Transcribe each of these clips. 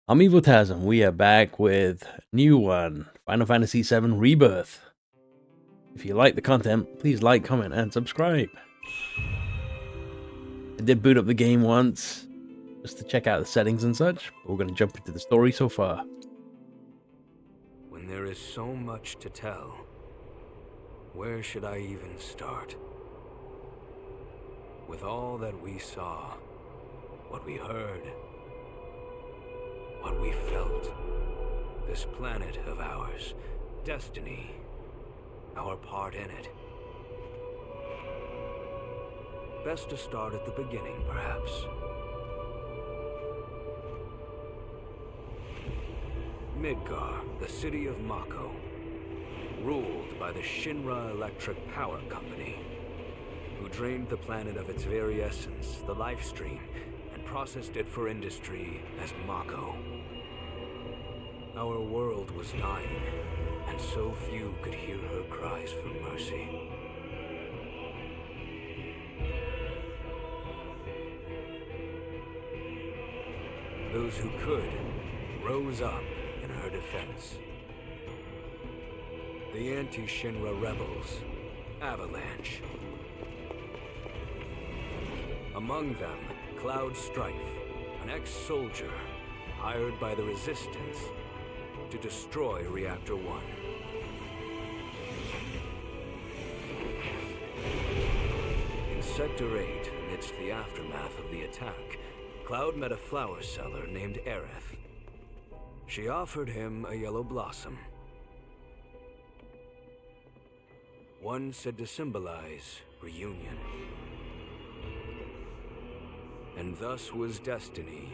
I'm Evil Taz, and we are back with a new one, Final Fantasy VII Rebirth. If you like the content, please like, comment, and subscribe. I did boot up the game once, just to check out the settings and such, but we're going to jump into the story so far. When there is so much to tell, where should I even start? With all that we saw, what we heard, what we felt, this planet of ours, destiny, our part in it. Best to start at the beginning, perhaps. Midgar, the city of Mako, ruled by the Shinra Electric Power Company, who drained the planet of its very essence, the Lifestream, and processed it for industry as Mako. Our world was dying, and so few could hear her cries for mercy. Those who could rose up in her defense. The anti-Shinra rebels, AVALANCHE. Among them, Cloud Strife, an ex-soldier hired by the Resistance to destroy Reactor 1. In Sector 8, amidst the aftermath of the attack, Cloud met a flower seller named Aerith. She offered him a yellow blossom, one said to symbolize reunion. And thus was destiny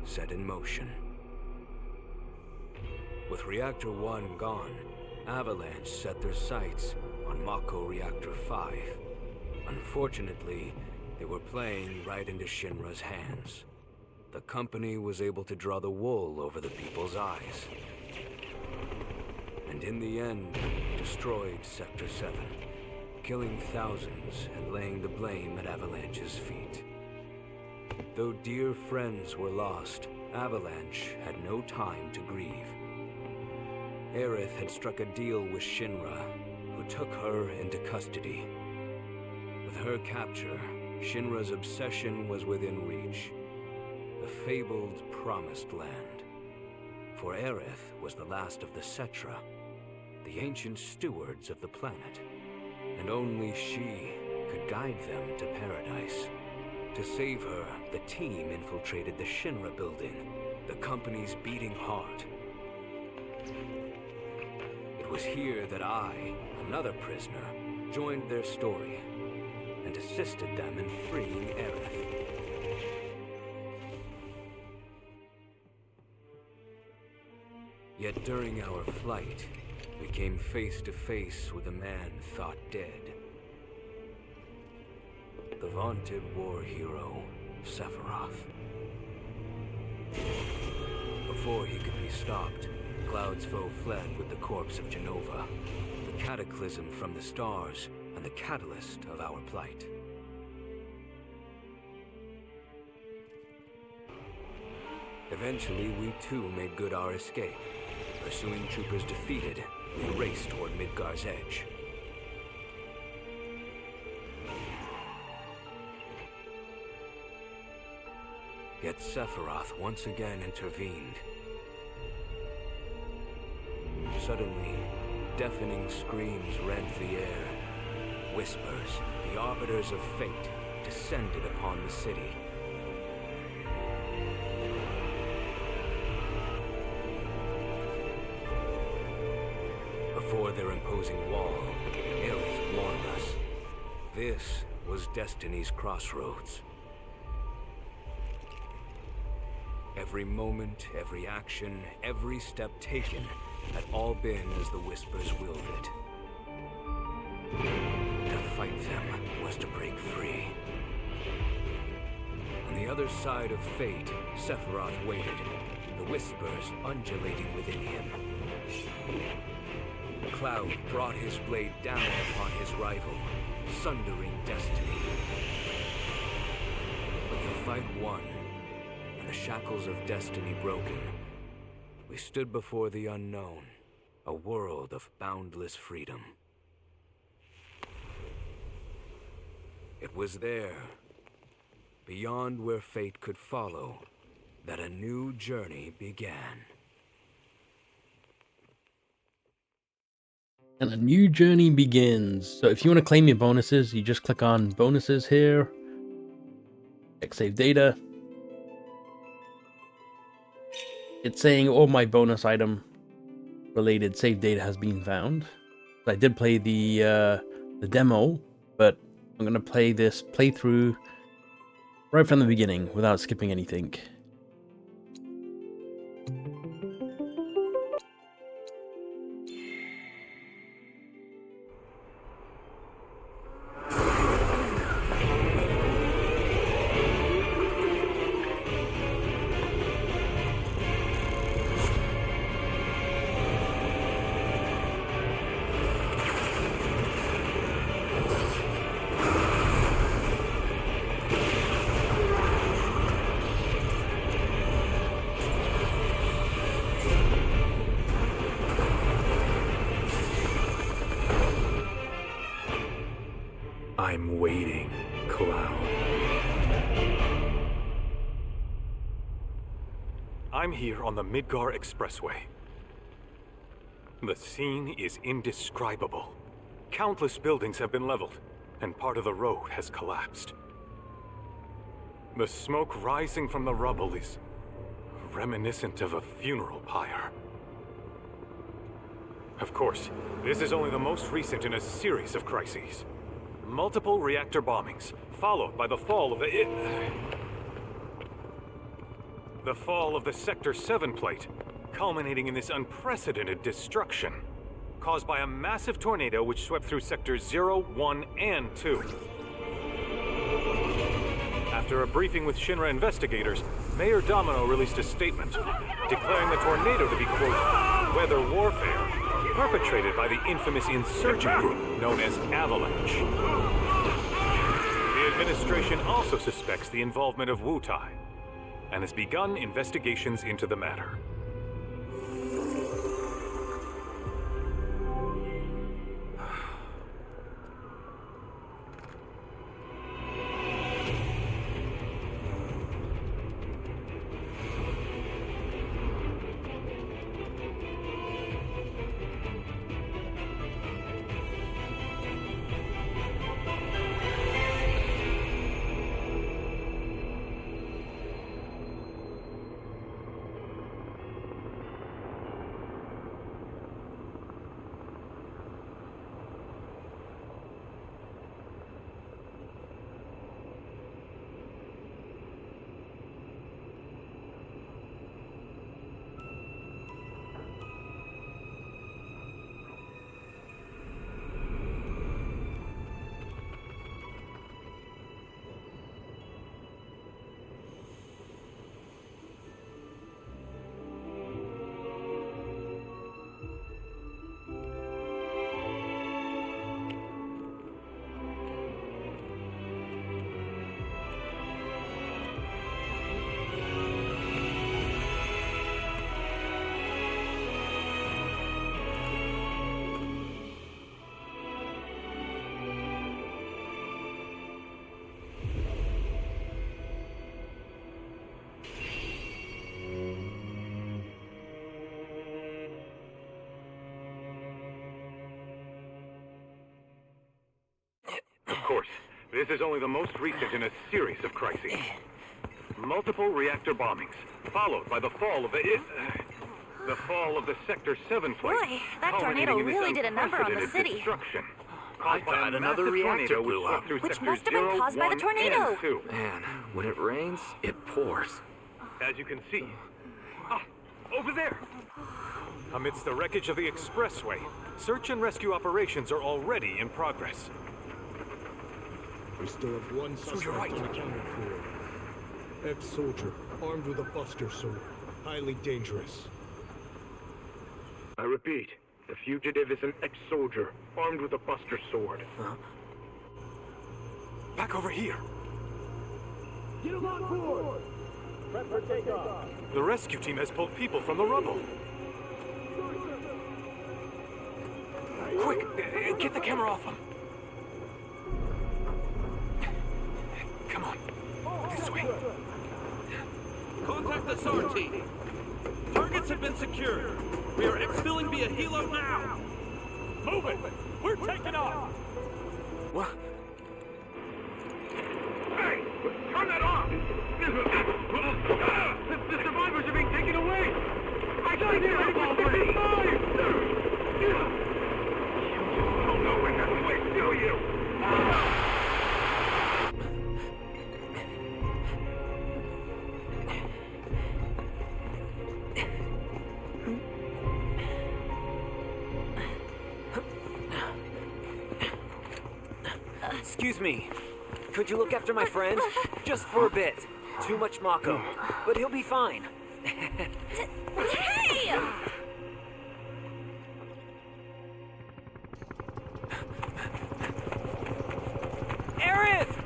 set in motion. With Reactor 1 gone, AVALANCHE set their sights on Mako Reactor 5. Unfortunately, they were playing right into Shinra's hands. The company was able to draw the wool over the people's eyes. And in the end, destroyed Sector 7, killing thousands and laying the blame at AVALANCHE's feet. Though dear friends were lost, AVALANCHE had no time to grieve. Aerith had struck a deal with Shinra, who took her into custody. With her capture, Shinra's obsession was within reach. The fabled Promised Land. For Aerith was the last of the Cetra, the ancient stewards of the planet, and only she could guide them to paradise. To save her, the team infiltrated the Shinra building, the company's beating heart. It was here that I, another prisoner, joined their story and assisted them in freeing Aerith. Yet during our flight, we came face to face with a man thought dead. The vaunted war hero, Sephiroth. Before he could be stopped, Cloud's foe fled with the corpse of Genova, the cataclysm from the stars and the catalyst of our plight. Eventually, we too made good our escape. Pursuing troopers defeated, we raced toward Midgar's edge. Yet Sephiroth once again intervened. Suddenly, deafening screams rent the air. Whispers, the arbiters of fate, descended upon the city. Before their imposing wall, Aerith warned us. This was Destiny's crossroads. Every moment, every action, every step taken had all been as the Whispers willed it. To fight them was to break free. On the other side of fate, Sephiroth waited, the Whispers undulating within him. Cloud brought his blade down upon his rival, sundering destiny. But the fight won, and the shackles of destiny broken, we stood before the unknown, a world of boundless freedom. It was there, beyond where fate could follow, that a new journey began. And a new journey begins. So if you want to claim your bonuses, you just click on bonuses here. Check save data. It's saying all my bonus item related save data has been found. I did play the demo, but I'm gonna play this playthrough right from the beginning without skipping anything. I'm waiting, Cloud. I'm here on the Midgar Expressway. The scene is indescribable. Countless buildings have been leveled, and part of the road has collapsed. The smoke rising from the rubble is reminiscent of a funeral pyre. Of course, this is only the most recent in a series of crises. Multiple reactor bombings, followed by the fall of the Sector 7 plate, culminating in this unprecedented destruction, caused by a massive tornado which swept through Sectors 0, 1, and 2. After a briefing with Shinra investigators, Mayor Domino released a statement, declaring the tornado to be, quote, weather warfare, perpetrated by the infamous insurgent group known as AVALANCHE. The administration also suspects the involvement of Wutai, and has begun investigations into the matter. Of course, this is only the most recent in a series of crises. Multiple reactor bombings, followed by the fall of the Sector 7 plate. Boy, that tornado really did a number on the city. Destruction. I thought another reactor blew up. Which must have been caused by the tornado. Man, when it rains, it pours. As you can see. Ah, over there! Amidst the wreckage of the expressway, search and rescue operations are already in progress. We still have one suspect unaccounted for. Ex-soldier, armed with a buster sword. Highly dangerous. I repeat, the fugitive is an ex-soldier, armed with a buster sword. Huh? Back over here! Get him on board! The rescue team has pulled people from the rubble. Quick, get the camera off them. Come on, this way. Contact the SAR team. Targets have been secured. We are exfilling via helo now. Move it. We're taking off. What? Hey! Turn that off! The survivors are being taken away! I can't hear it already! You don't know when that's way, do you? Excuse me. Could you look after my friend? Just for a bit. Too much Mako. But he'll be fine. Hey! Aerith!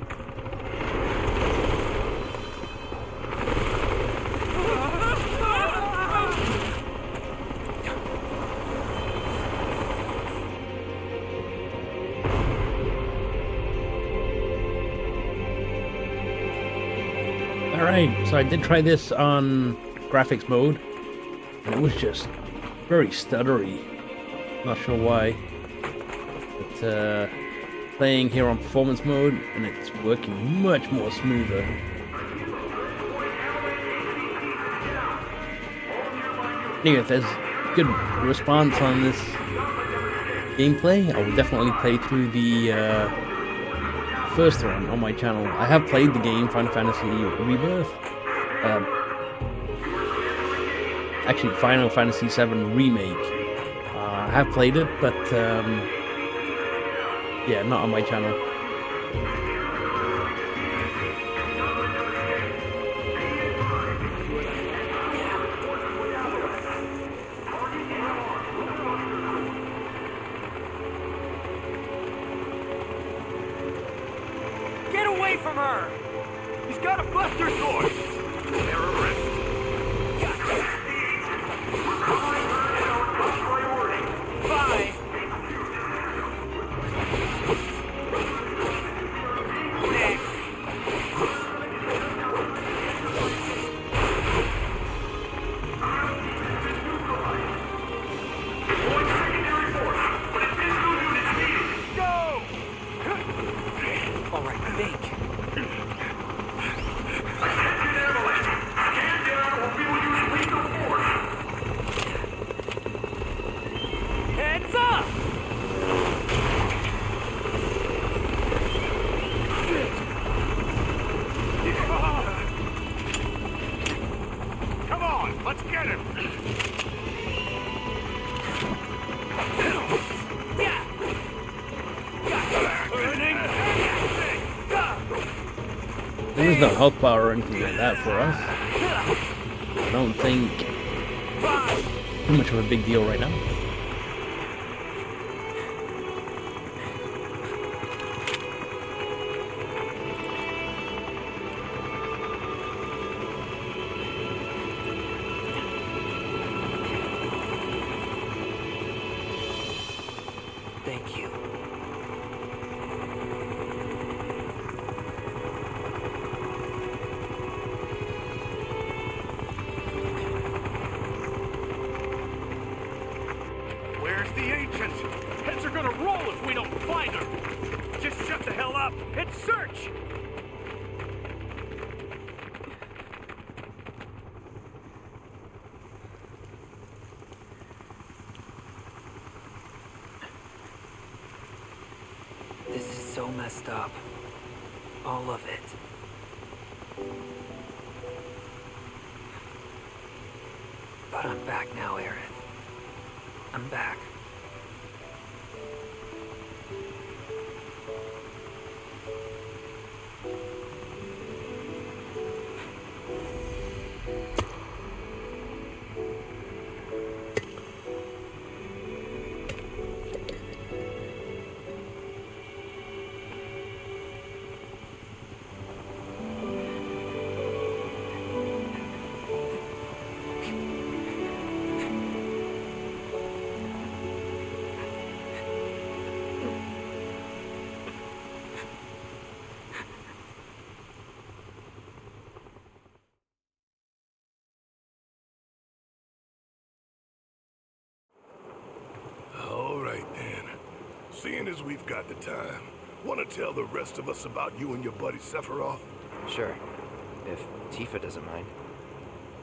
Alright, so I did try this on graphics mode, and it was just very stuttery. Not sure why. But playing here on performance mode, and it's working much more smoother. Anyway, if there's good response on this gameplay, I will definitely play through the first one on my channel. I have played the game Final Fantasy Rebirth. Actually, Final Fantasy VII Remake. I have played it, but yeah, not on my channel. Get away from her! He's got a buster sword! Terrorist! Bye! Next! Go! All right, think. Heads up! Come on, let's get him! There is no health bar or anything like that for us. I don't think too much of a big deal right now. Thank you. Where's the ancient? Heads are gonna roll if we don't find her! Just shut the hell up and search! This is so messed up. All of it. But I'm back now, Aerith. I'm back. Seeing as we've got the time, want to tell the rest of us about you and your buddy Sephiroth? Sure. If Tifa doesn't mind.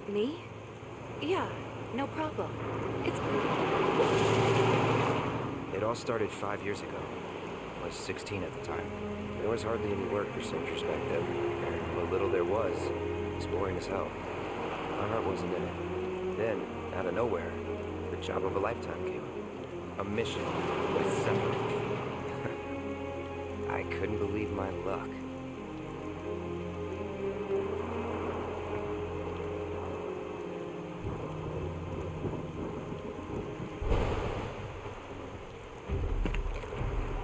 Me? Yeah, no problem. It's cool. It all started 5 years ago. I was 16 at the time. There was hardly any work for soldiers back then. And what little there was boring as hell. My heart wasn't in it. Then, out of nowhere, the job of a lifetime came. A mission with Sephiroth. I couldn't believe my luck.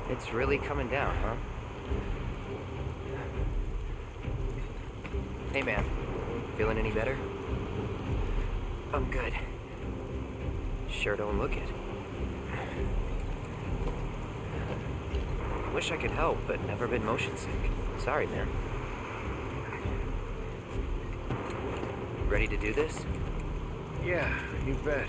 It's really coming down, huh? Hey man, feeling any better? I'm good. Sure don't look it. Wish I could help, but never been motion sick. Sorry, man. Ready to do this? Yeah, you bet.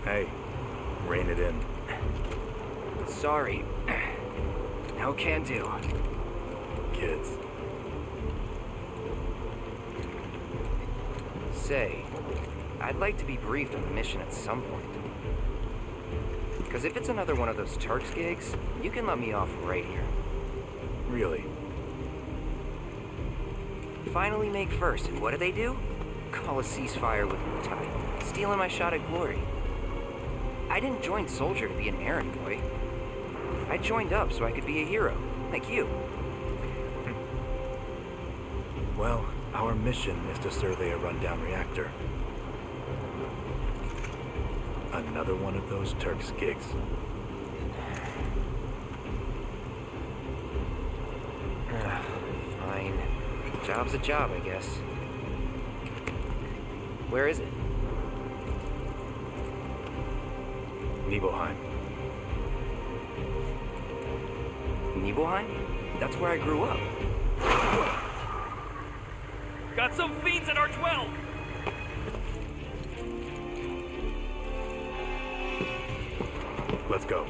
Hey, rein it in. Sorry. No can do. Kids. Say, I'd like to be briefed on the mission at some point. Because if it's another one of those Turks gigs, you can let me off right here. Really? Finally make first, and what do? Call a ceasefire with Mutai, stealing my shot at glory. I didn't join Soldier to be an errand boy. I joined up so I could be a hero, like you. Well, our mission is to survey a rundown reactor. Another one of those Turks gigs. Fine. Job's a job, I guess. Where is it? Nibelheim. Nibelheim? That's where I grew up. Got some fiends at R12! Let's go.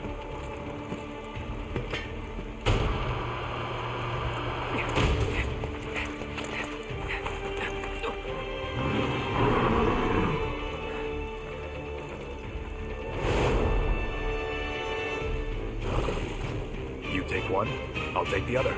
You take one, I'll take the other.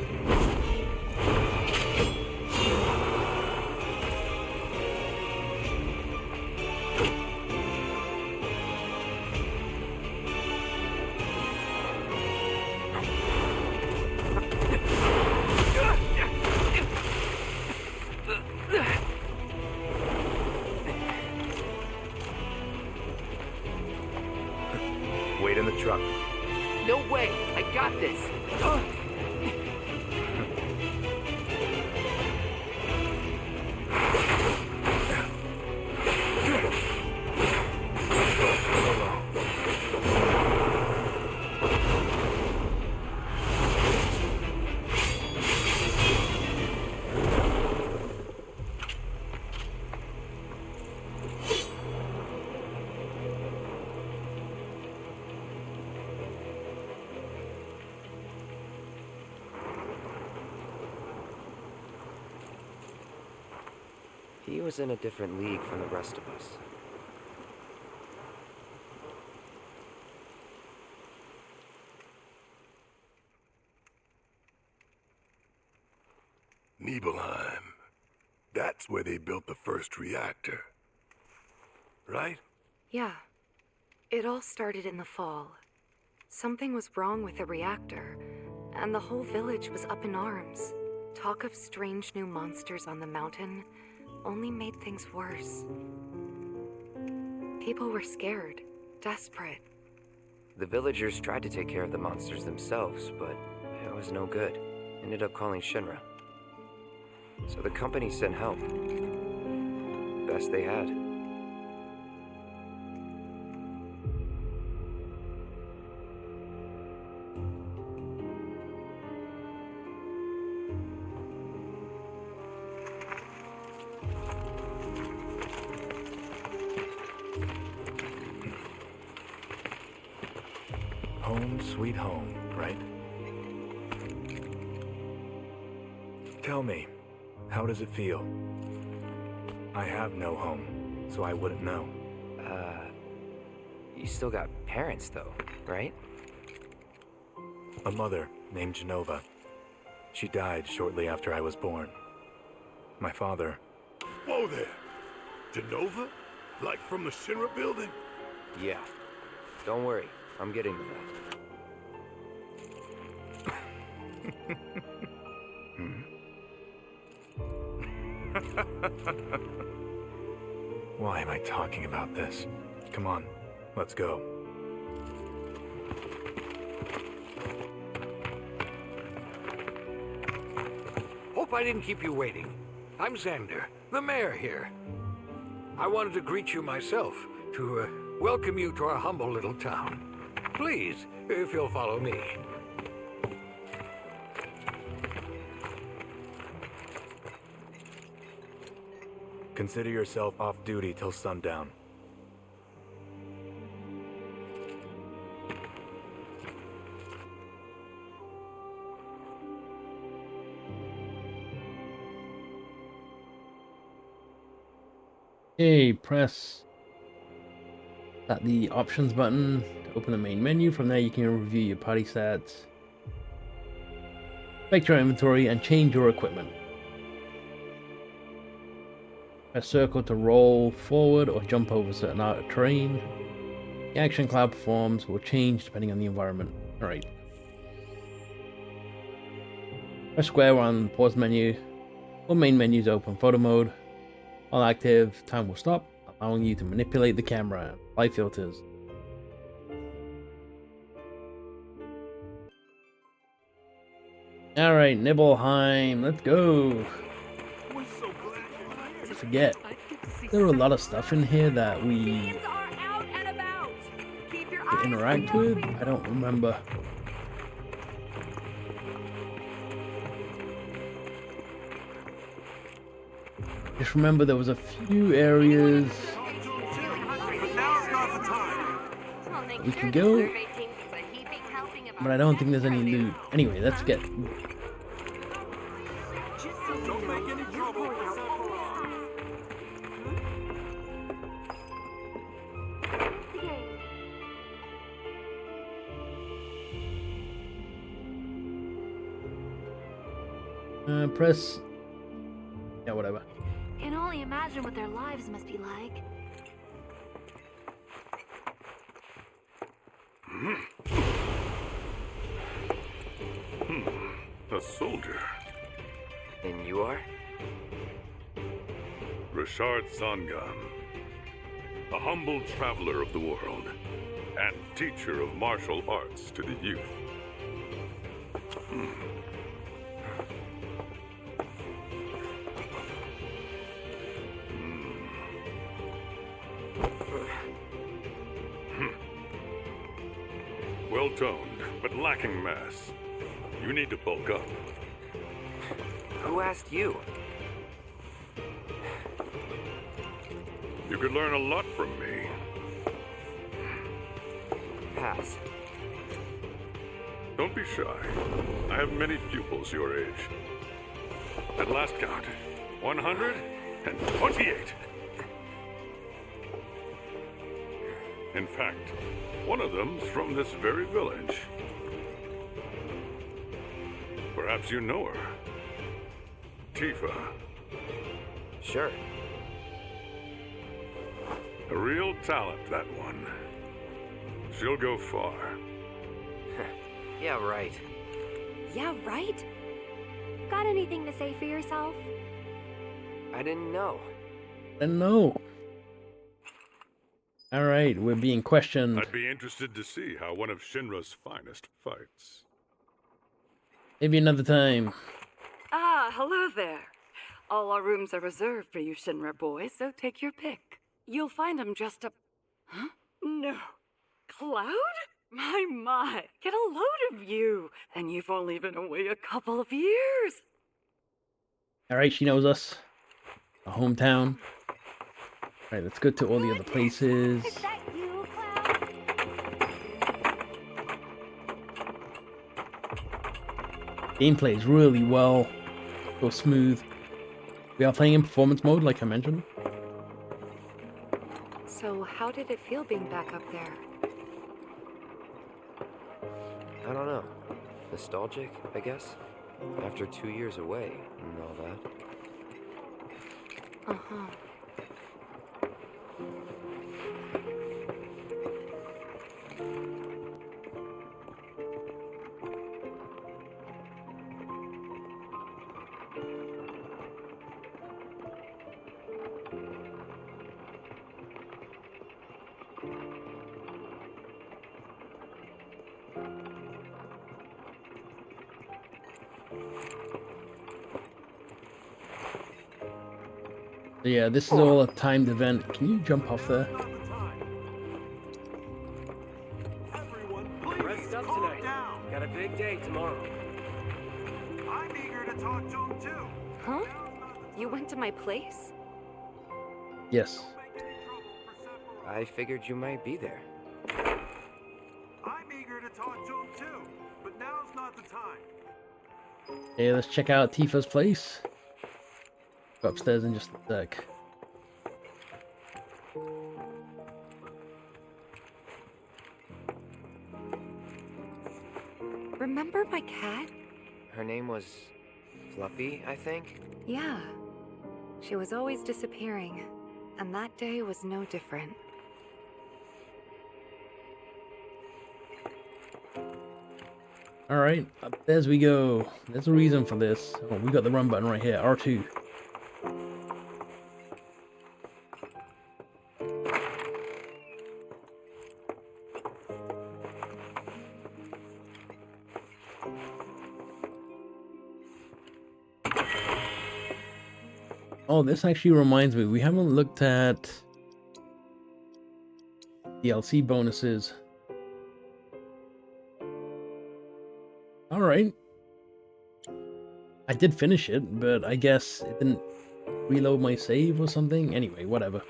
Wait in the truck. No way! I got this! He was in a different league from the rest of us. Nibelheim. That's where they built the first reactor. Right? Yeah. It all started in the fall. Something was wrong with the reactor, and the whole village was up in arms. Talk of strange new monsters on the mountain only made things worse. People were scared, desperate. The villagers tried to take care of the monsters themselves, but it was no good. Ended up calling Shinra. So the company sent help. Best they had. home sweet home, right? Tell me, how does it feel? I have no home, so I wouldn't know. You still got parents though, right? A mother named Genova. She died shortly after I was born. My father... Whoa there! Genova? Like from the Shinra building? Yeah. Don't worry, I'm getting to that. Why am I talking about this? Come on, let's go. Hope I didn't keep you waiting. I'm Xander, the mayor here. I wanted to greet you myself, to welcome you to our humble little town. Please, if you'll follow me. Consider yourself off duty till sundown. Okay, press the options button to open the main menu. From there, you can review your party stats, inspect your inventory, and change your equipment. Press circle to roll forward or jump over certain terrain. The action Cloud performs will change depending on the environment. Alright. Press square on the pause menu. All main menus open. Photo mode. While active, time will stop, allowing you to manipulate the camera and apply filters. Alright, Nibelheim, let's go. I forget. There are a lot of stuff in here that we interact with. I don't remember. Just remember there was a few areas that we can go, but I don't think there's any loot. Anyway, let's get... press... yeah, whatever. Can only imagine what their lives must be like. A soldier. And you are? Richard Sangan. A humble traveler of the world, and teacher of martial arts to the youth. Well-toned, but lacking mass. You need to bulk up. Who asked you? You could learn a lot from me. Pass. Don't be shy. I have many pupils your age. At last count, 128. In fact, one of them's from this very village. Perhaps you know her. Tifa. Sure. A real talent, that one. She'll go far. Yeah, right. Yeah, right? Got anything to say for yourself? I didn't know. No. Alright, we're being questioned. I'd be interested to see how one of Shinra's finest fights. Maybe another time. Ah, hello there. All our rooms are reserved for you Shinra boys, so take your pick. You'll find them just up... Huh? No. Cloud? My. Get a load of you. And you've only been away a couple of years. Alright, she knows us. Our hometown. Alright, let's go to all the other places. Is that you, Cloud? Gameplay is really well, so smooth. We are playing in performance mode, like I mentioned. So how did it feel being back up there? I don't know. Nostalgic, I guess? After 2 years away and all that. Uh-huh. So yeah, this is all a timed event. Can you jump off there? Rest up tonight. Got a big day tomorrow. I'm eager to talk to him too. Huh? You went to my place? Yes. I figured you might be there. I'm eager to talk to him too, but now's not the time. Okay, let's check out Tifa's place. Go upstairs in just a sec. Remember my cat? Her name was Fluffy, I think? Yeah. She was always disappearing, and that day was no different. Alright, upstairs we go. There's a reason for this. Oh, we got the run button right here, R2. Oh, this actually reminds me, we haven't looked at DLC bonuses. Alright. I did finish it, but I guess it didn't reload my save or something. Anyway, whatever.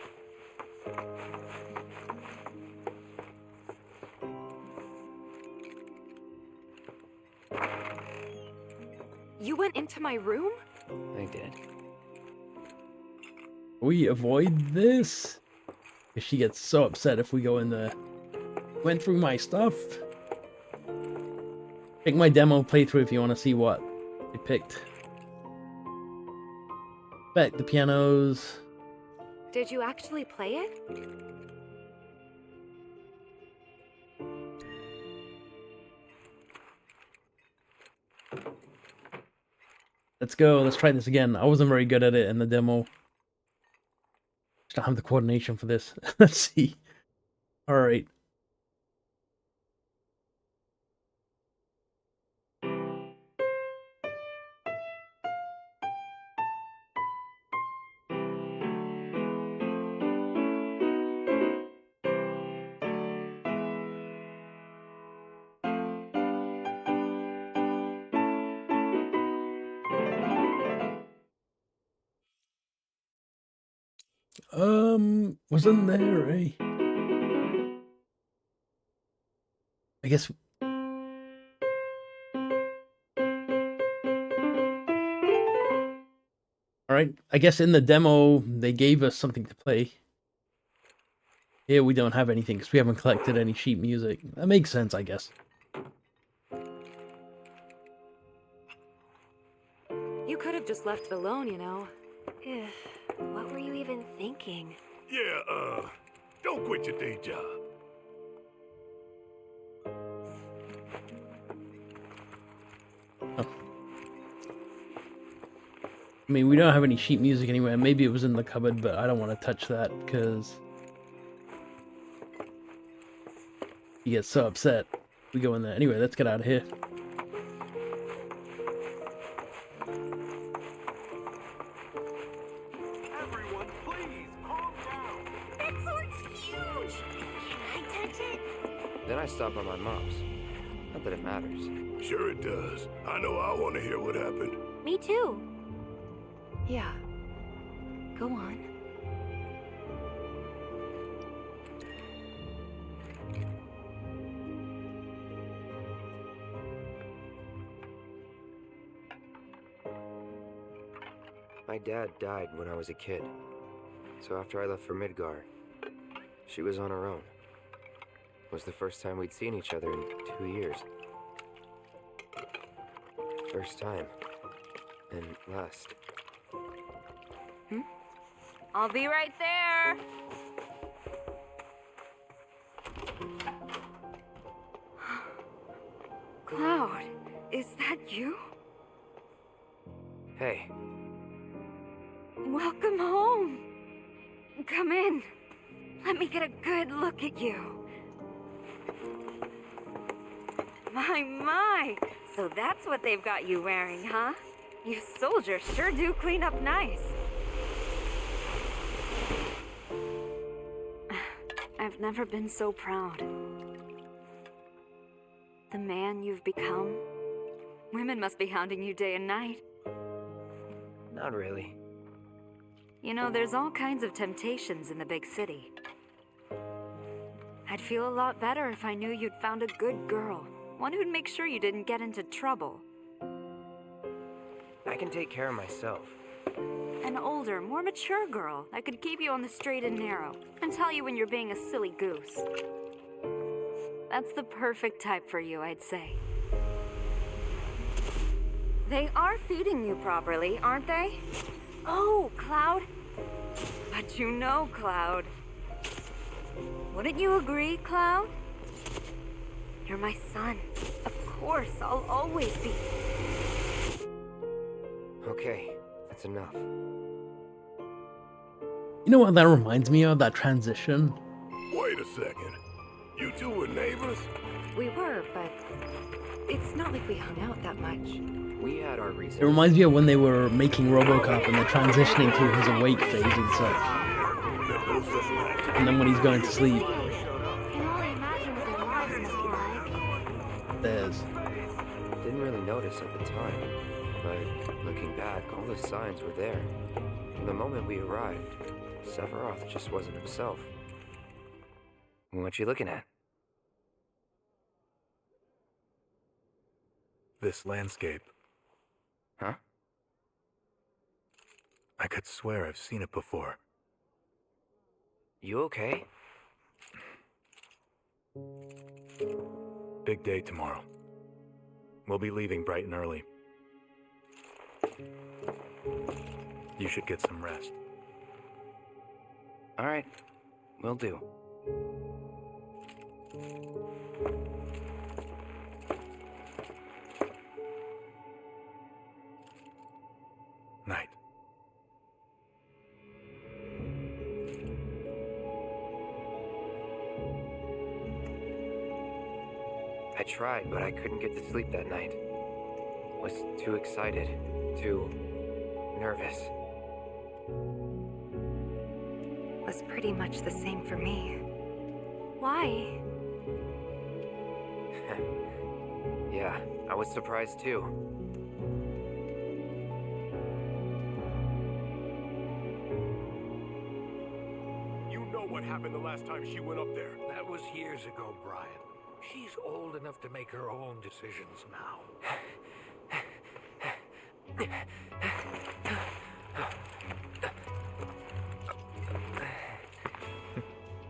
You went into my room? I did. We avoid this? Because she gets so upset if we go in there. Went through my stuff. Pick my demo playthrough if you want to see what I picked. Back the pianos. Did you actually play it? Let's go. Let's try this again. I wasn't very good at it in the demo. Just don't have the coordination for this. Let's see. Alright. Wasn't there a... I guess... Alright, I guess in the demo, they gave us something to play. Here we don't have anything, because we haven't collected any sheet music. That makes sense, I guess. You could have just left it alone, you know. What were you even thinking? Yeah, don't quit your day job. Oh. I mean, we don't have any sheet music anywhere. Maybe it was in the cupboard, but I don't want to touch that, because... he gets so upset. We go in there. Anyway, let's get out of here. Everyone, please calm down. That sword's huge! Can I touch it? Then I stop on my mom's. Not that it matters. Sure it does. I know I want to hear what happened. Me too. Yeah. Go on. My dad died when I was a kid. So after I left for Midgar, she was on her own. It was the first time we'd seen each other in 2 years. First time. And last. I'll be right there. Cloud, is that you? Hey. Welcome home. Come in. Let me get a good look at you. My. So that's what they've got you wearing, huh? You soldiers sure do clean up nice. I've never been so proud. The man you've become. Women must be hounding you day and night. Not really. You know, there's all kinds of temptations in the big city. I'd feel a lot better if I knew you'd found a good girl. One who'd make sure you didn't get into trouble. I can take care of myself. An older, more mature girl that could keep you on the straight and narrow and tell you when you're being a silly goose. That's the perfect type for you, I'd say. They are feeding you properly, aren't they? Oh, Cloud. But you know, Cloud. Wouldn't you agree, Cloud? You're my son. Of course, I'll always be. Okay, that's enough. You know what that reminds me of? That transition? Wait a second. You two were neighbors? We were, but it's not like we hung out that much. We had our reasons. It reminds me of when they were making RoboCop and they're transitioning to his awake phase and such. And then when he's going to sleep. There's. Didn't really notice at the time, but looking back, all the signs were there. From the moment we arrived, Sephiroth just wasn't himself. What you looking at? This landscape. Huh? I could swear I've seen it before. You okay? Big day tomorrow. We'll be leaving bright and early. You should get some rest. All right, will do. Night. I tried, but I couldn't get to sleep that night. Was too excited, too nervous. Was pretty much the same for me. Why? Yeah, I was surprised too. You know what happened the last time she went up there. That was years ago, Brian. She's old enough to make her own decisions now.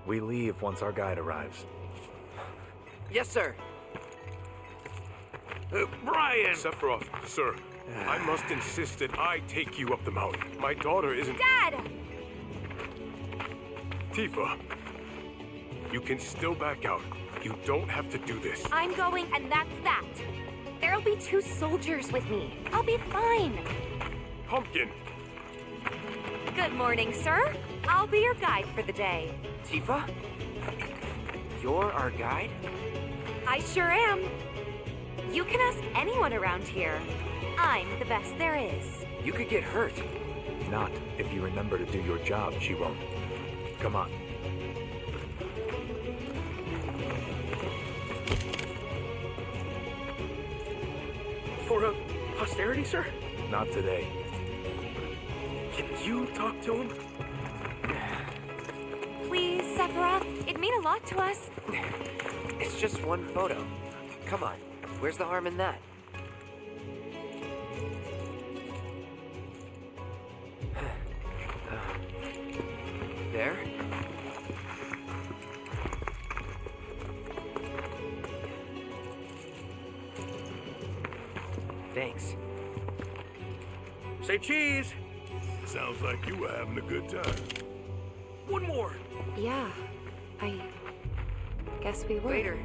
We leave once our guide arrives. Yes, sir. Brian! Sephiroth, sir, I must insist that I take you up the mountain. My daughter isn't... Dad! Tifa, you can still back out. You don't have to do this. I'm going, and that's that. There'll be 2 soldiers with me. I'll be fine. Pumpkin! Good morning, sir. I'll be your guide for the day. Tifa? You're our guide? I sure am. You can ask anyone around here. I'm the best there is. You could get hurt. Not if you remember to do your job, she won't. Come on. For a posterity, sir? Not today. Can you talk to him? Please, Sephiroth. It'd mean a lot to us. It's just one photo. Come on. Where's the harm in that? there. Thanks. Say cheese! Sounds like you were having a good time. One more! Yeah, I guess we were. Later.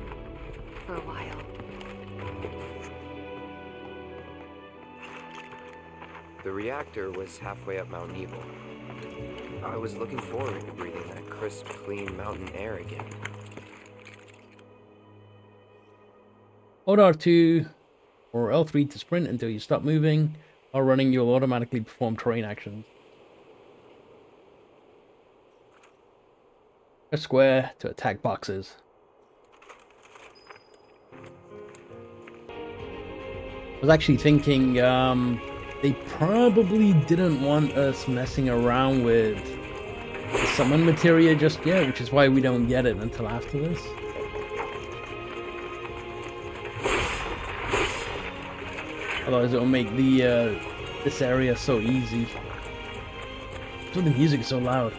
For a while. The reactor was halfway up Mount Evil. I was looking forward to breathing that crisp, clean mountain air again. Hold R2 or L3 to sprint until you stop moving. While running, you'll automatically perform terrain actions. Press square to attack boxes. I was actually thinking they probably didn't want us messing around with the summon materia just yet, which is why we don't get it until after this. Otherwise it'll make the this area so easy. So the music is so loud.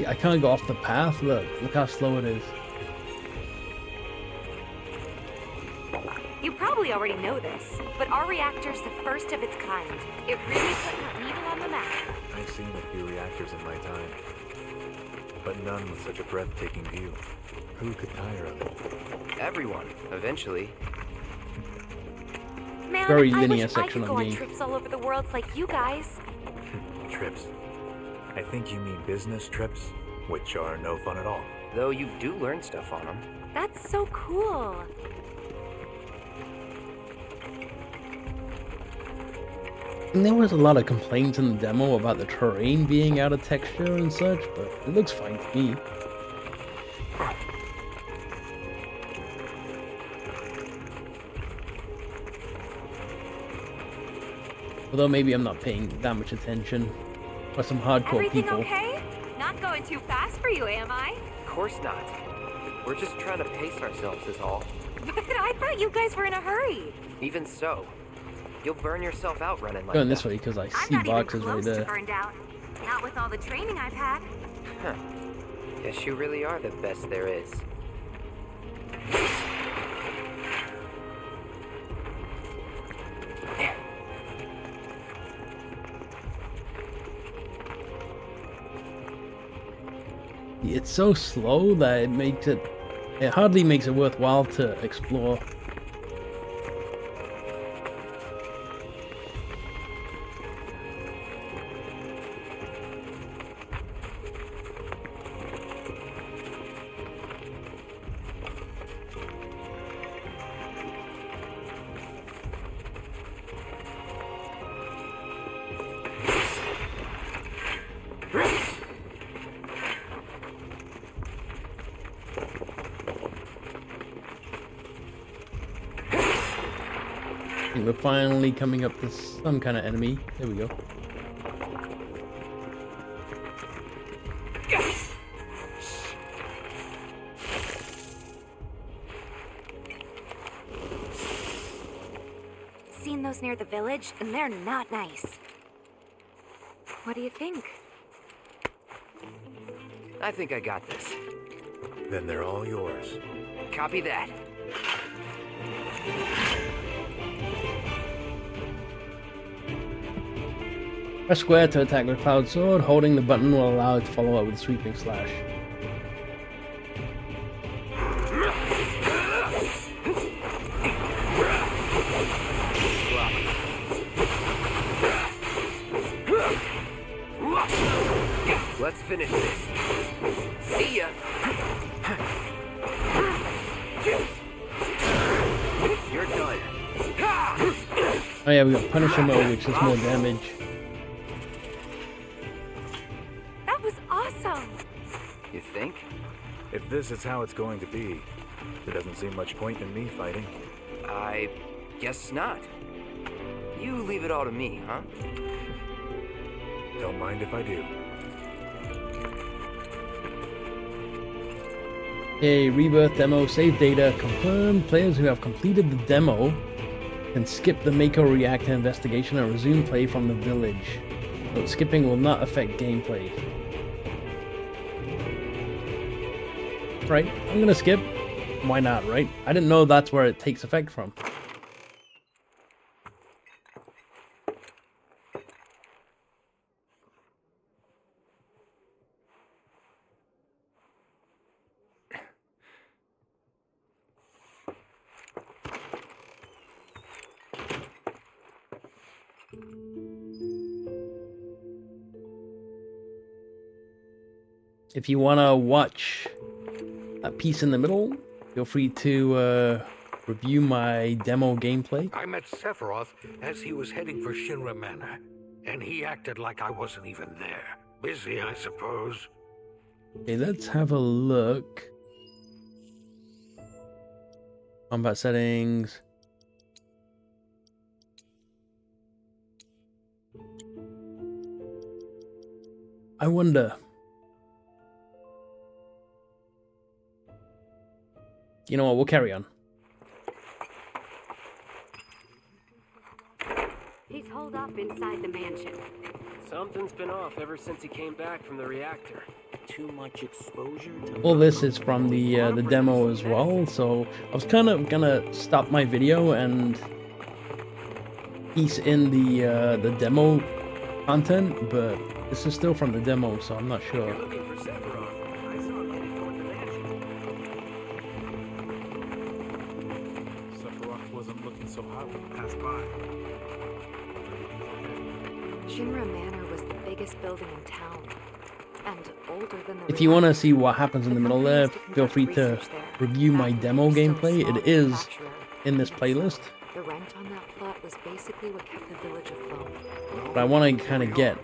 I can't go off the path. Look how slow it is. You probably already know this, but our reactor's the first of its kind. It really put Mount Evil on the map. I've seen a few reactors in my time, but none with such a breathtaking view. Who could tire of it? Everyone, eventually. Man, Very I linear wish section I of could the go on game. trips all over the world like you guys. Trips. I think you mean business trips, which are no fun at all. Though you do learn stuff on them. That's so cool. And there was a lot of complaints in the demo about the terrain being out of texture and such, but it looks fine to me. Although maybe I'm not paying that much attention. Or some hardcore Everything people. okay? Not going too fast for you, am I? Of course not. We're just trying to pace ourselves is all. But I thought you guys were in a hurry. Even so, you'll burn yourself out running like Going that. this way because I I'm see not even boxes right close to there. burned out. Not with all the training I've had. Huh. Guess you really are the best there is. It's so slow that it hardly makes it worthwhile to explore. We're finally coming up to some kind of enemy. There we go. Seen those near the village, and they're not nice. What do you think? I think I got this. Then they're all yours. Copy that. Press square to attack with Cloud Sword. Holding the button will allow it to follow up with a sweeping slash. Let's finish this. See ya. You're done. Oh yeah, we got Punisher mode, which is more damage. That was awesome. You think? If this is how it's going to be, there doesn't seem much point in me fighting. I guess not. You leave it all to me, huh? Don't mind if I do. A Rebirth demo save data confirmed. Players who have completed the demo can skip the Mako reactor investigation and resume play from the village. But skipping will not affect gameplay. Right, I'm gonna skip. Why not, right? I didn't know that's where it takes effect from. If you want to watch that piece in the middle, feel free to review my demo gameplay. I met Sephiroth as he was heading for Shinra Manor, and he acted like I wasn't even there. Busy, I suppose. Okay, let's have a look. Combat settings. I wonder. You know what, we'll carry on. He's holed up inside the mansion. Something's been off ever since he came back from the reactor. Too much exposure to... All this is from the demo as well, so I was kind of gonna stop my video and piece in the demo content, but this is still from the demo, so I'm not sure. You're looking for Sephiroth. I saw him heading toward the mansion. Sephiroth wasn't looking so hot when he passed by. Shinra Manor was the biggest building in town, and older than the... If you want to see what happens in the middle there, feel free to review my demo gameplay. It is in this playlist. The rent on that plot was basically what kept the village afloat. But I want to kind of get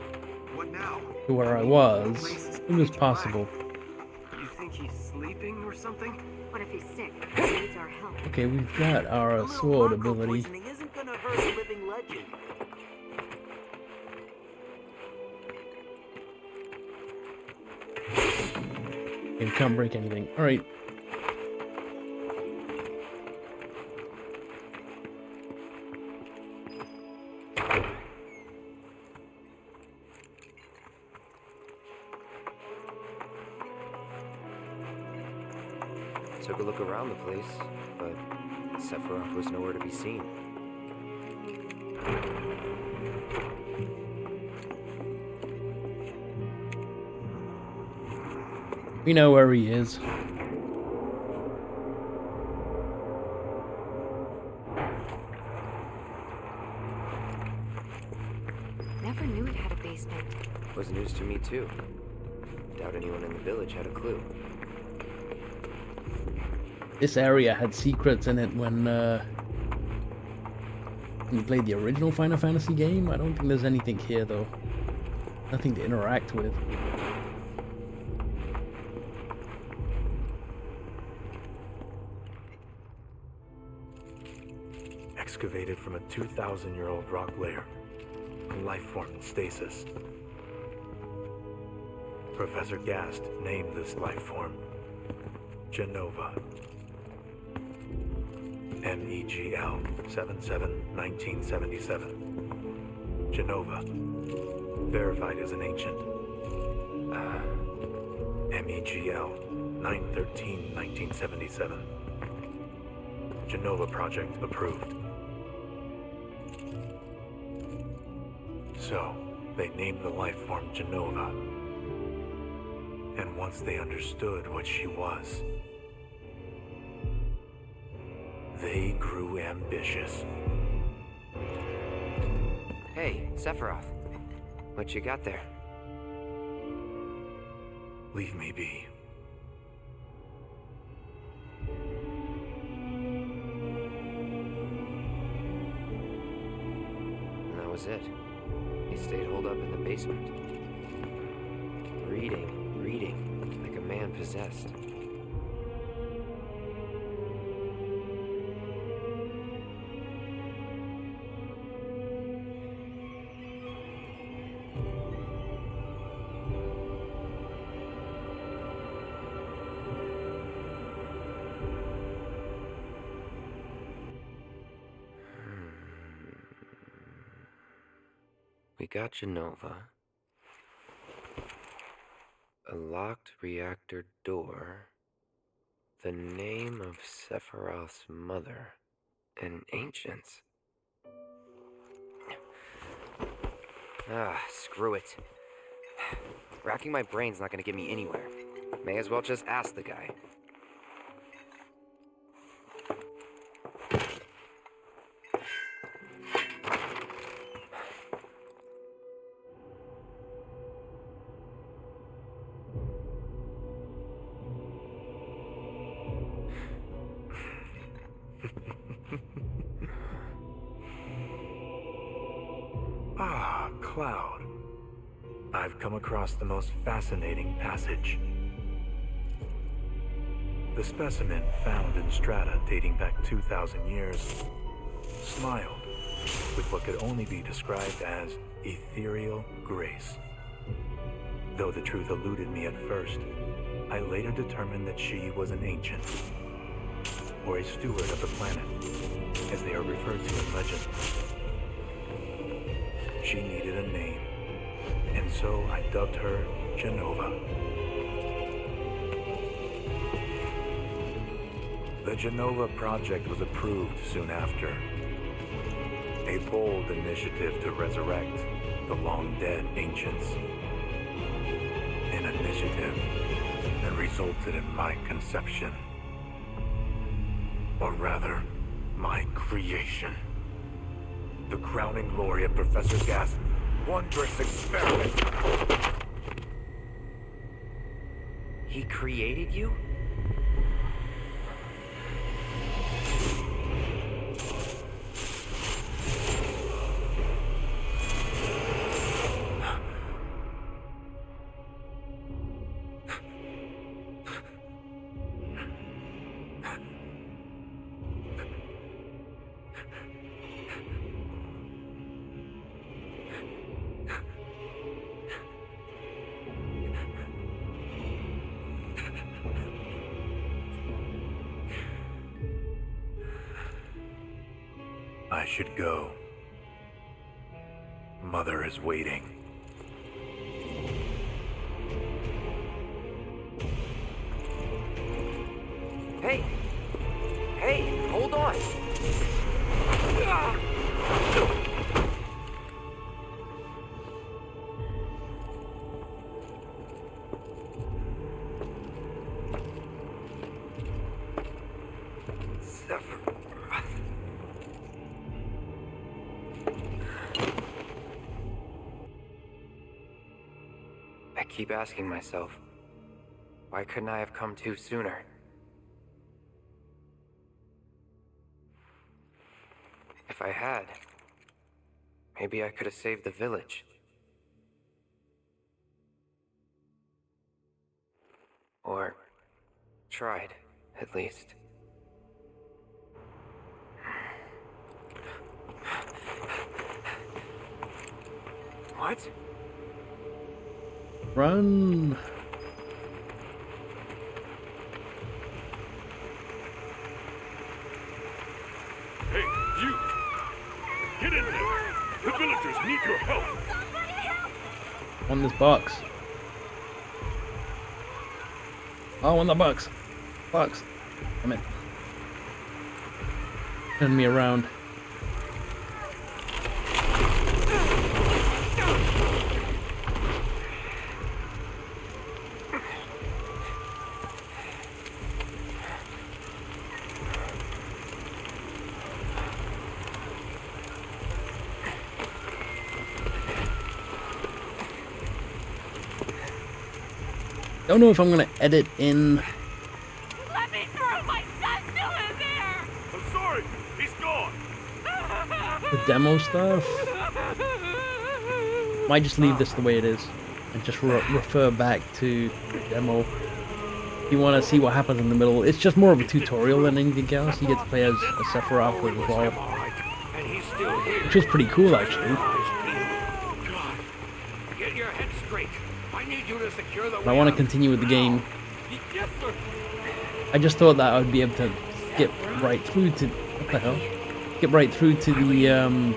to where I was as soon as possible. You think he's sleeping or something? What if he's sick? He needs our help. Okay, we've got our sword ability. Isn't gonna hurt a living legend. Okay, we can't break anything. Alright. Took a look around the place, but Sephiroth was nowhere to be seen. We know where he is. Never knew it had a basement. Was news to me too. Doubt anyone in the village had a clue. This area had secrets in it when you played the original Final Fantasy game. I don't think there's anything here though. Nothing to interact with. Excavated from a 2,000-year-old rock layer, a life form in stasis. Professor Gast named this life form Genova. MEGL 77-1977. Genova. Verified as an ancient. MEGL 9/13/1977. Genova project approved. So, they named the life form Genova. And once they understood what she was, they grew ambitious. Hey, Sephiroth. What you got there? Leave me be. And that was it. He stayed holed up in the basement. Reading, like a man possessed. We got Jenova. A locked reactor door. The name of Sephiroth's mother. And ancients. Screw it. Racking my brain's not gonna get me anywhere. May as well just ask the guy. Cloud. I've come across the most fascinating passage. The specimen found in strata dating back 2,000 years smiled with what could only be described as ethereal grace. Though the truth eluded me at first, I later determined that she was an ancient, or a steward of the planet, as they are referred to in legend. She needed a name, and so I dubbed her Jenova. The Jenova project was approved soon after. A bold initiative to resurrect the long-dead ancients. An initiative that resulted in my conception. Or rather, my creation. The crowning glory of Professor Gas' wondrous experiment. He created you? I should go. Mother is waiting. Hey! Hey, hold on! I keep asking myself, why couldn't I have come to sooner? If I had, maybe I could have saved the village. Or tried, at least. What? Run! Hey, you! Get in there! The villagers need your help! On this box. Oh, on the box. Box. Damn it. Turn me around. Don't know if I'm gonna edit in. Let me through! My son's still in there! I'm sorry! He's gone! The demo stuff. Might just leave this the way it is and just refer back to the demo. If you want to see what happens in the middle, it's just more of a tutorial than anything else. You get to play as Sephiroth as well, which is pretty cool actually. Get your head straight. I need you to secure the But I want to continue with the game. Yes, sir. I just thought that I would be able to skip right through to what the hell? Get right through to the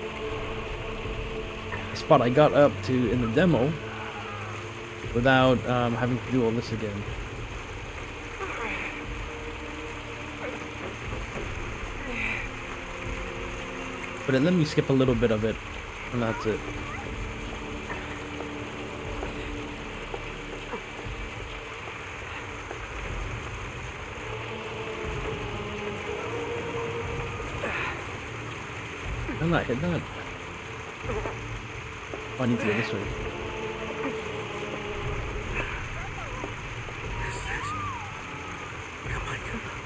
spot I got up to in the demo without having to do all this again. But it let me skip a little bit of it, and that's it. I'm not hit that. Oh, I need to go this way.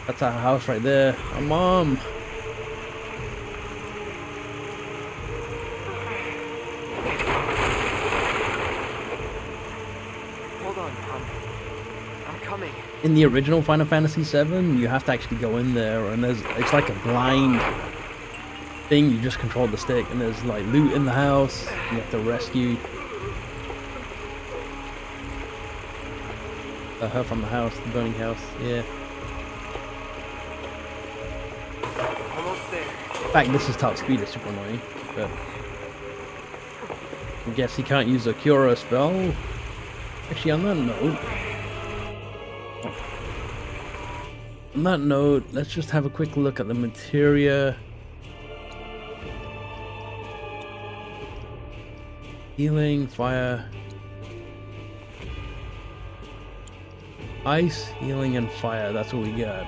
That's our house right there. Our mom. Hold on, I'm coming. In the original Final Fantasy VII, you have to actually go in there, and it's like a blind thing. You just control the stick, and there's like loot in the house. You have to rescue her from the house, the burning house. Yeah. Almost there. In fact, this is top speed. It's super annoying, but I guess he can't use a Cura spell. Actually, on that note, let's just have a quick look at the materia. Healing, fire, ice, healing, and fire. That's what we got.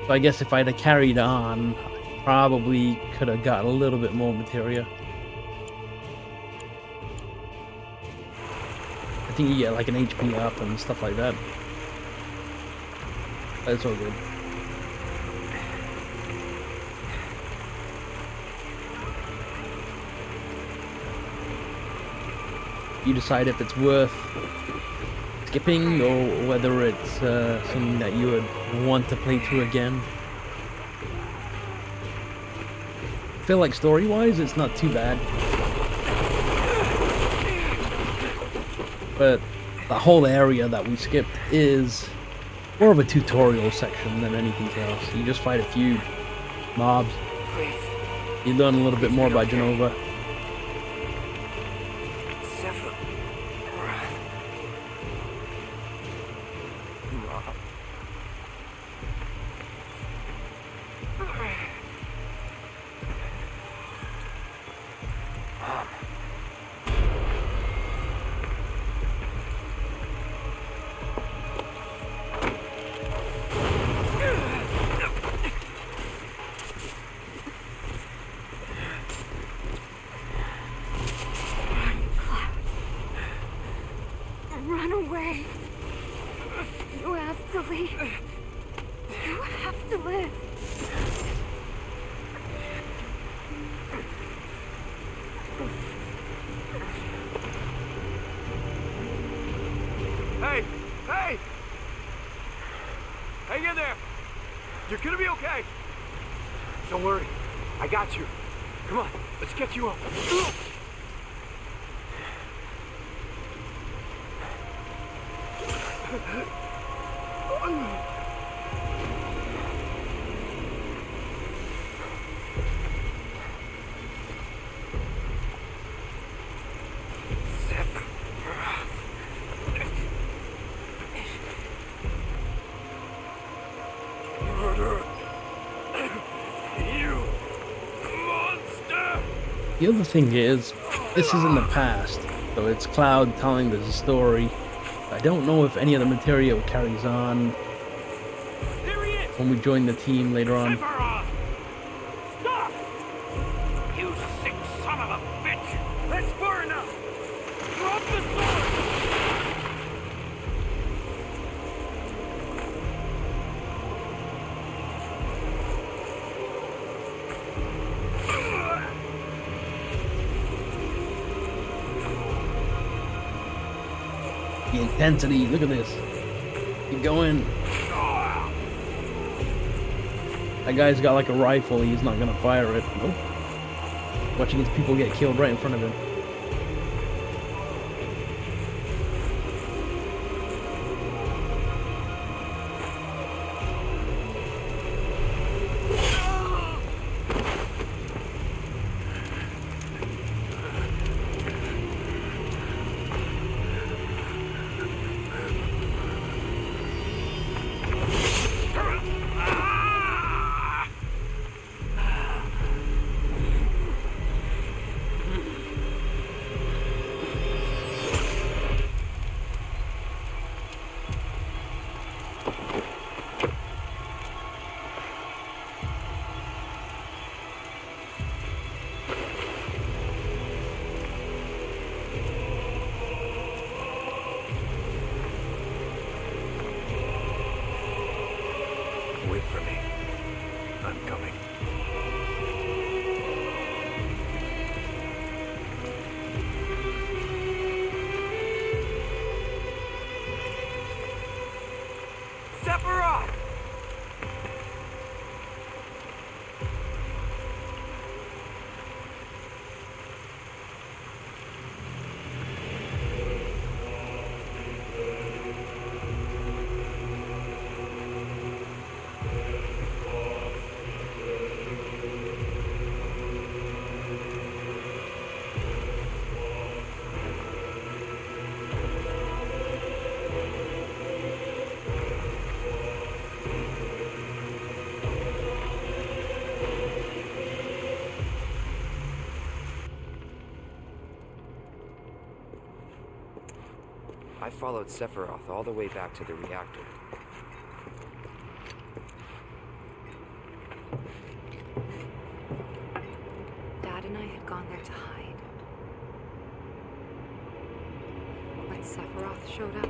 So I guess if I'd have carried on, I probably could have got a little bit more materia. I think you get like an HP up and stuff like that. That's all good. You decide if it's worth skipping or whether it's something that you would want to play through again. I feel like story-wise it's not too bad, but the whole area that we skipped is more of a tutorial section than anything else. You just fight a few mobs, you learn a little bit more about Genova. Run away. You have to leave. You have to live. Hey! Hey! Hang in there! You're gonna be okay! Don't worry. I got you. Come on, let's get you up. The other thing is, this is in the past, so it's Cloud telling this story. I don't know if any of the material carries on when we join the team later on. Stop! You sick son of a bitch! That's far enough! Drop the sword! The intensity, look at this. Keep going. That guy's got like a rifle, he's not gonna fire it. Nope. Watching his people get killed right in front of him. followed Sephiroth all the way back to the reactor. Dad and I had gone there to hide. When Sephiroth showed up,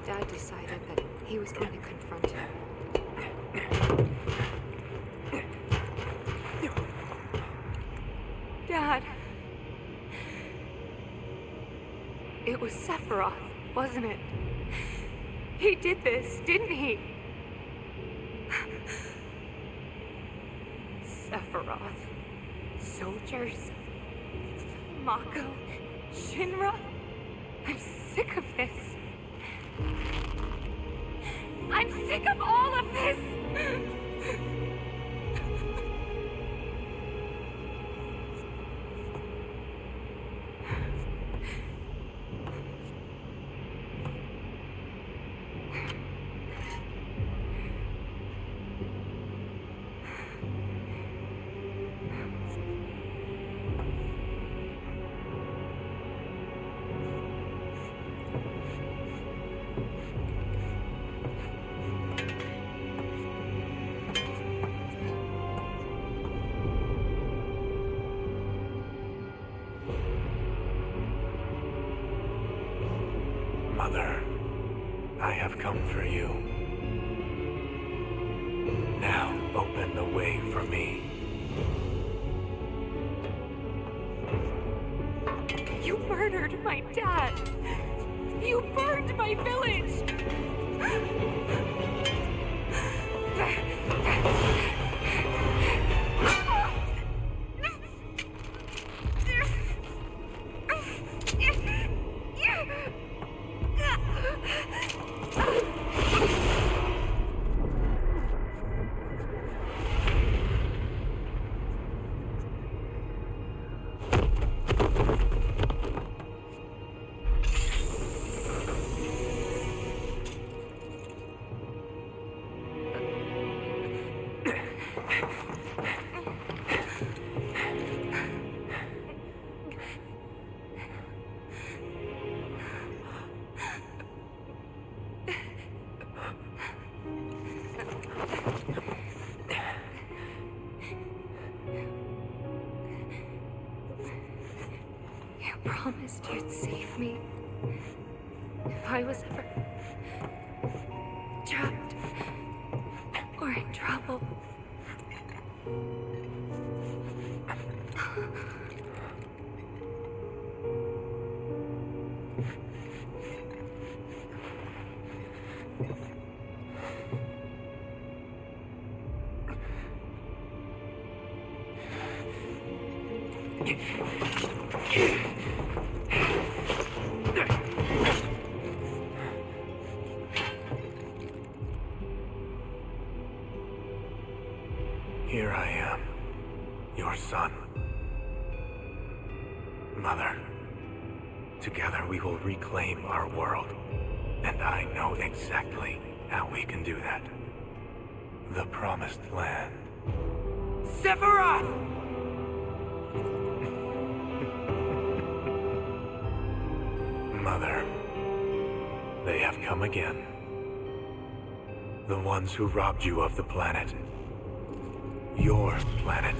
Dad decided that he was going to confront him. Dad! It was Sephiroth, wasn't it? He did this, didn't he? Sephiroth. Soldiers. Mako. Shinra. I'm sick of this. I'm sick of all of this! Mother, I have come for you. Now open the way for me. You murdered my dad! You burned my village! You promised you'd save me if I was ever trapped or in trouble. Here I am, your son. Mother, together we will reclaim our world, and I know exactly how we can do that. The Promised Land. Sephiroth! Mother, they have come again. The ones who robbed you of the planet. Your planet.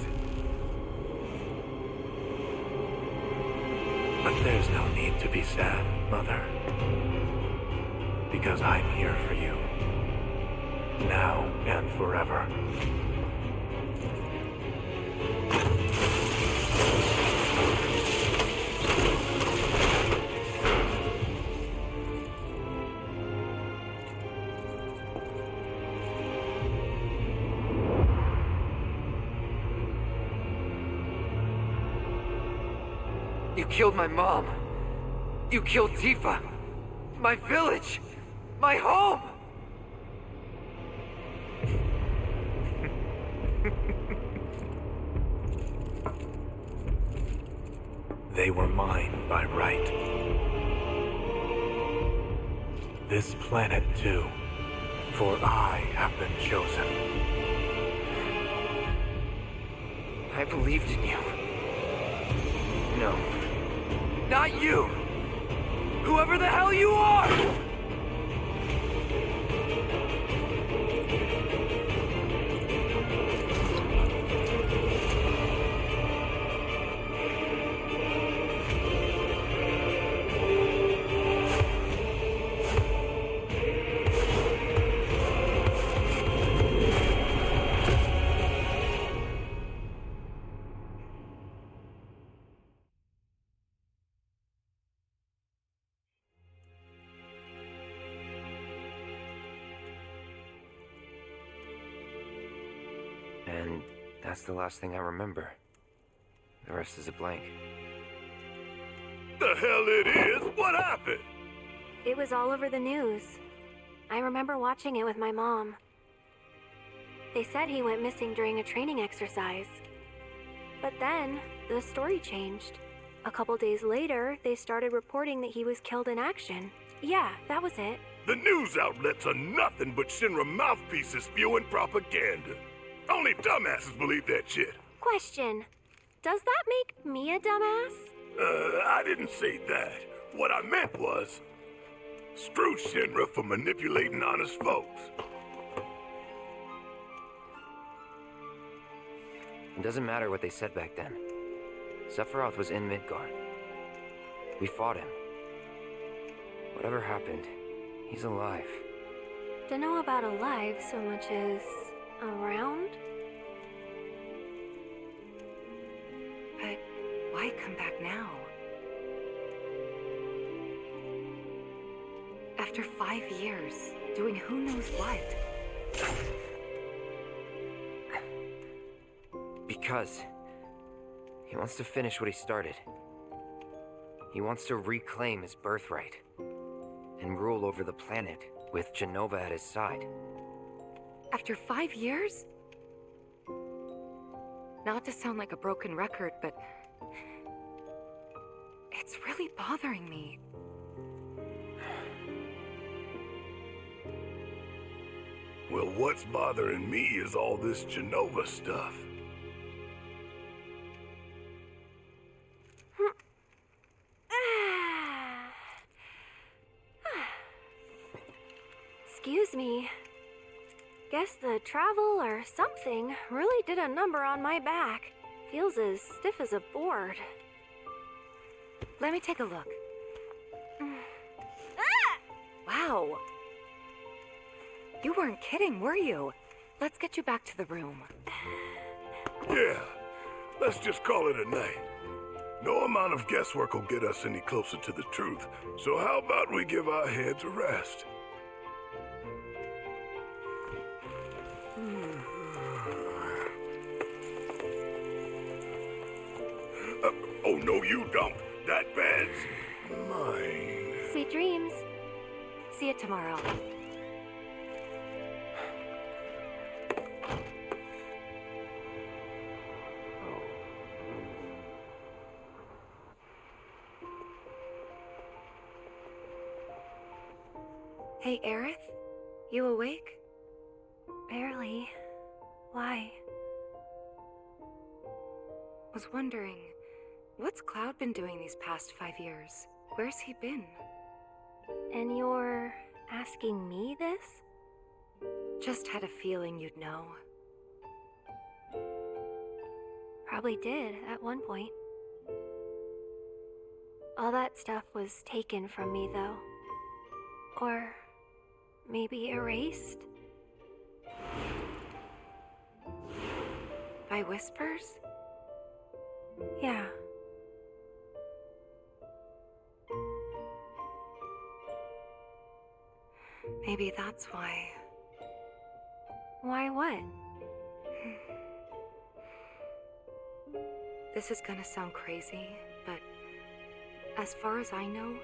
But there's no need to be sad, Mother. Because I'm here for you. Now and forever. You killed my mom. You killed Tifa. My village. My home. They were mine by right. This planet too, for I have been chosen. I believed in you. No. Not you! Whoever the hell you are! And that's the last thing I remember. The rest is a blank. The hell it is? What happened? It was all over the news. I remember watching it with my mom. They said he went missing during a training exercise. But then, the story changed. A couple days later, they started reporting that he was killed in action. Yeah, that was it. The news outlets are nothing but Shinra mouthpieces spewing propaganda. Only dumbasses believe that shit. Question. Does that make me a dumbass? I didn't say that. What I meant was, screw Shinra for manipulating honest folks. It doesn't matter what they said back then. Sephiroth was in Midgar. We fought him. Whatever happened, he's alive. Dunno about alive so much as around? But why come back now? After 5 years, doing who knows what? Because he wants to finish what he started. He wants to reclaim his birthright and rule over the planet with Jenova at his side. After 5 years? Not to sound like a broken record, but it's really bothering me. Well, what's bothering me is all this Jenova stuff. Excuse me. Guess the travel or something really did a number on my back. Feels as stiff as a board. Let me take a look. Wow. You weren't kidding, were you? Let's get you back to the room. Yeah, let's just call it a night. No amount of guesswork will get us any closer to the truth, so how about we give our heads a rest? Oh, no, you don't. That bed's mine. Sweet dreams. See you tomorrow. Hey, Aerith? You awake? Barely. Why? Was wondering, what's Cloud been doing these past 5 years? Where's he been? And you're asking me this? Just had a feeling you'd know. Probably did at one point. All that stuff was taken from me, though. Or maybe erased? By whispers? Yeah. Maybe that's why. Why what? This is gonna sound crazy, but as far as I know,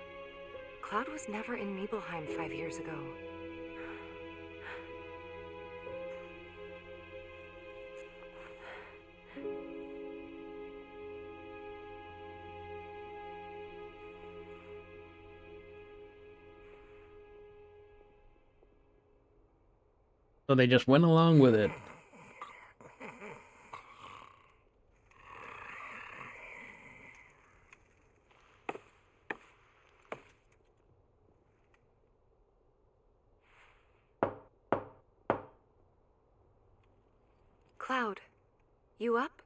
Cloud was never in Nibelheim 5 years ago. So they just went along with it. Cloud, you up?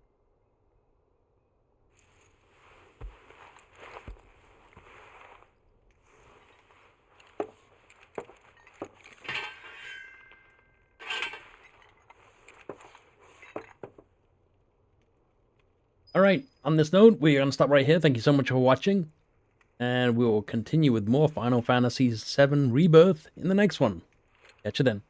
Alright, on this note, we're going to stop right here. Thank you so much for watching. And we will continue with more Final Fantasy VII Rebirth in the next one. Catch you then.